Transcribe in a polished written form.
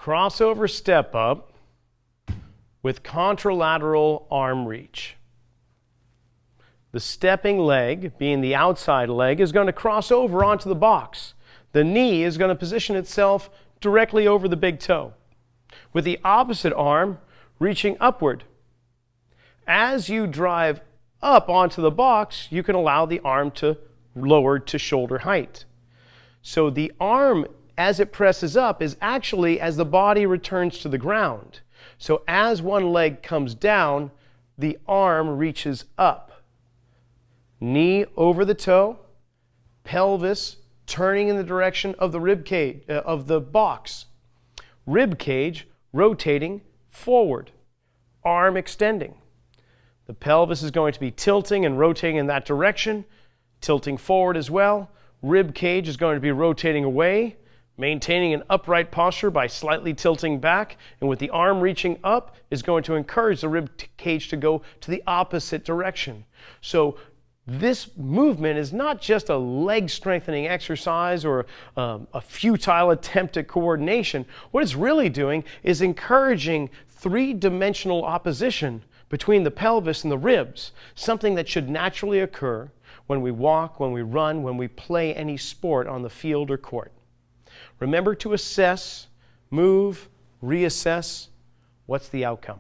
crossover step up with contralateral arm reach. The stepping leg, being the outside leg, is going to cross over onto the box. The knee is going to position itself directly over the big toe, with the opposite arm reaching upward. As you drive up onto the box, you can allow the arm to lower to shoulder height. So the arm, as it presses up, is actually as the body returns to the ground. So as one leg comes down, the arm reaches up. Knee over the toe, pelvis turning in the direction of the rib cage, of the box. Rib cage rotating forward, arm extending. The pelvis is going to be tilting and rotating in that direction, tilting forward as well. Rib cage is going to be rotating away, maintaining an upright posture by slightly tilting back, and with the arm reaching up is going to encourage the rib cage to go to the opposite direction. So this movement is not just a leg strengthening exercise or a futile attempt at coordination. What it's really doing is encouraging three-dimensional opposition between the pelvis and the ribs, something that should naturally occur when we walk, when we run, when we play any sport on the field or court. Remember to assess, move, reassess. What's the outcome?